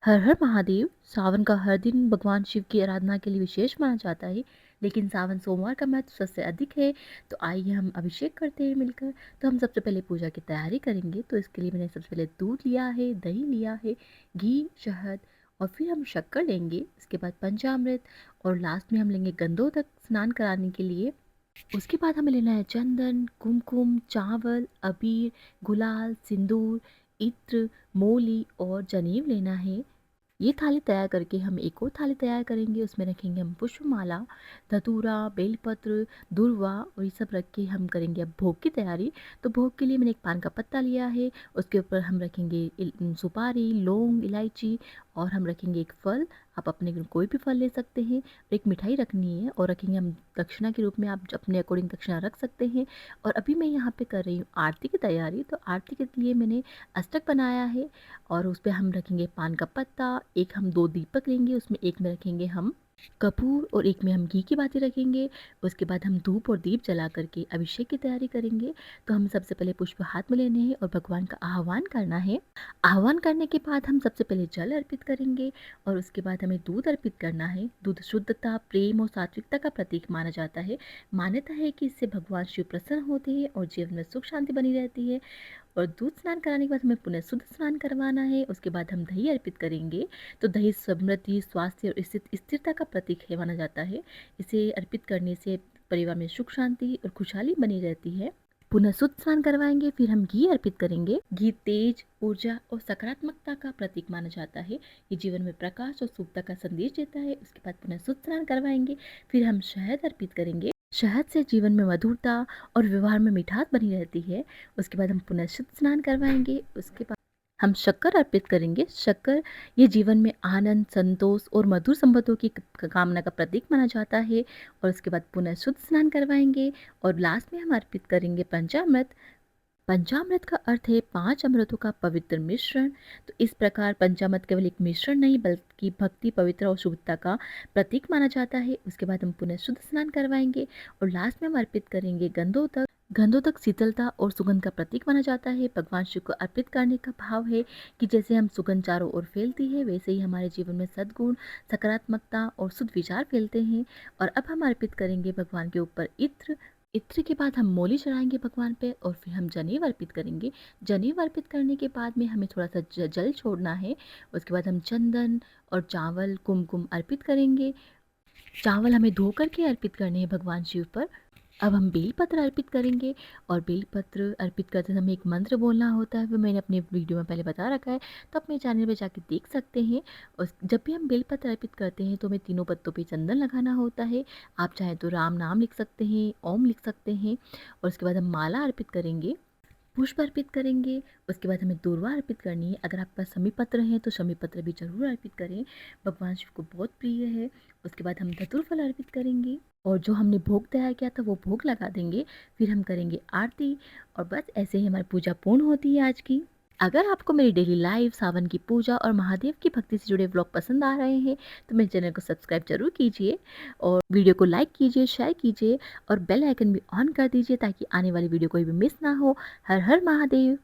हर हर महादेव। सावन का हर दिन भगवान शिव की आराधना के लिए विशेष माना जाता है, लेकिन सावन सोमवार का महत्व सबसे अधिक है। तो आइए हम अभिषेक करते हैं मिलकर। तो हम सबसे पहले पूजा की तैयारी करेंगे। तो इसके लिए मैंने सबसे पहले दूध लिया है, दही लिया है, घी, शहद और फिर हम शक्कर लेंगे। इसके बाद पंचामृत और लास्ट में हम लेंगे गंधोदक स्नान कराने के लिए। उसके बाद हमें लेना है चंदन, कुमकुम, चावल, अबीर, गुलाल, सिंदूर, इत्र, मोली और जनेऊ लेना है। ये थाली तैयार करके हम एक और थाली तैयार करेंगे। उसमें रखेंगे हम पुष्पमाला, धतूरा, बेलपत्र, दूर्वा और ये सब रख के हम करेंगे अब भोग की तैयारी। तो भोग के लिए मैंने एक पान का पत्ता लिया है। उसके ऊपर हम रखेंगे सुपारी, लौंग, इलायची और हम रखेंगे एक फल। आप अपने कोई भी फल ले सकते हैं। एक मिठाई रखनी है और रखेंगे हम दक्षिणा के रूप में। आप अपने अकॉर्डिंग दक्षिणा रख सकते हैं। और अभी मैं यहाँ पे कर रही हूँ आरती की तैयारी। तो आरती के लिए मैंने अष्टक बनाया है और उस पे हम रखेंगे पान का पत्ता। एक हम 2 दीपक लेंगे, उसमें एक में रखेंगे हम कपूर और एक में हम घी की बाती रखेंगे। उसके बाद हम धूप और दीप जला करके अभिषेक की तैयारी करेंगे। तो हम सबसे पहले पुष्प हाथ में लेने हैं और भगवान का आह्वान करना है। आह्वान करने के बाद हम सबसे पहले जल अर्पित करेंगे और उसके बाद हमें दूध अर्पित करना है। दूध शुद्धता, प्रेम और सात्विकता का प्रतीक माना जाता है। मान्यता है कि इससे भगवान शिव प्रसन्न होते हैं और जीवन में सुख शांति बनी रहती है। और दूध स्नान कराने के बाद हमें पुनः शुद्ध स्नान करवाना है। उसके बाद हम दही अर्पित करेंगे। तो दही समृद्धि, स्वास्थ्य और स्थिरता का प्रतीक है माना जाता है। इसे अर्पित करने से परिवार में सुख शांति और खुशहाली बनी रहती है। पुनः शुद्ध स्नान करवाएंगे। फिर हम घी अर्पित करेंगे। घी तेज, ऊर्जा और सकारात्मकता का प्रतीक माना जाता है। ये जीवन में प्रकाश और शुभता का संदेश देता है। उसके बाद पुनः शुद्ध स्नान करवाएंगे। फिर हम शहद अर्पित करेंगे। शहद से जीवन में मधुरता और व्यवहार में मिठास बनी रहती है। उसके बाद हम पुनः शुद्ध स्नान करवाएंगे। उसके बाद हम शक्कर अर्पित करेंगे। शक्कर ये जीवन में आनंद, संतोष और मधुर संबंधों की कामना का प्रतीक माना जाता है। और उसके बाद पुनः शुद्ध स्नान करवाएंगे और लास्ट में हम अर्पित करेंगे पंचामृत। पंचामृत का अर्थ है 5 अमृतों का पवित्र मिश्रण। तो इस प्रकार पंचामृत केवल एक मिश्रण नहीं बल्कि भक्ति, पवित्र और शुद्धता का प्रतीक माना जाता है। उसके बाद हम पुनः शुद्ध स्नान करवाएंगे और लास्ट में हम अर्पित करेंगे गंधोदक। गंधोदक शीतलता और सुगंध का प्रतीक माना जाता है। भगवान शिव को अर्पित करने का भाव है कि जैसे हम सुगंध चारों ओर फैलती है, वैसे ही हमारे जीवन में सद्गुण, सकारात्मकता और शुद्ध विचार फैलते हैं। और अब हम अर्पित करेंगे भगवान के ऊपर इत्र। इत्र के बाद हम मोली चढ़ाएंगे भगवान पे और फिर हम जनेऊ अर्पित करेंगे। जनेऊ अर्पित करने के बाद में हमें थोड़ा सा जल छोड़ना है। उसके बाद हम चंदन और चावल, कुमकुम अर्पित करेंगे। चावल हमें धो करके अर्पित करने हैं भगवान शिव पर। अब हम बेलपत्र अर्पित करेंगे और बेलपत्र अर्पित करते समय एक मंत्र बोलना होता है। वो मैंने अपने वीडियो में पहले बता रखा है, तो अपने चैनल पे जाके देख सकते हैं। और जब भी हम बेलपत्र अर्पित करते हैं तो हमें तीनों पत्तों पे चंदन लगाना होता है। आप चाहें तो राम नाम लिख सकते हैं, ओम लिख सकते हैं। और उसके बाद हम माला अर्पित करेंगे, पुष्प अर्पित करेंगे। उसके बाद हमें दूर्वा अर्पित करनी है। अगर आपके पास शमी पत्र है तो शमी पत्र भी जरूर अर्पित करें, भगवान शिव को बहुत प्रिय है। उसके बाद हम धतूर फल अर्पित करेंगे और जो हमने भोग तैयार किया था वो भोग लगा देंगे। फिर हम करेंगे आरती और बस ऐसे ही हमारी पूजा पूर्ण होती है आज की। अगर आपको मेरी डेली लाइफ, सावन की पूजा और महादेव की भक्ति से जुड़े व्लॉग पसंद आ रहे हैं तो मेरे चैनल को सब्सक्राइब जरूर कीजिए और वीडियो को लाइक कीजिए, शेयर कीजिए और बेल आइकन भी ऑन कर दीजिए ताकि आने वाली वीडियो कोई भी मिस ना हो। हर हर महादेव।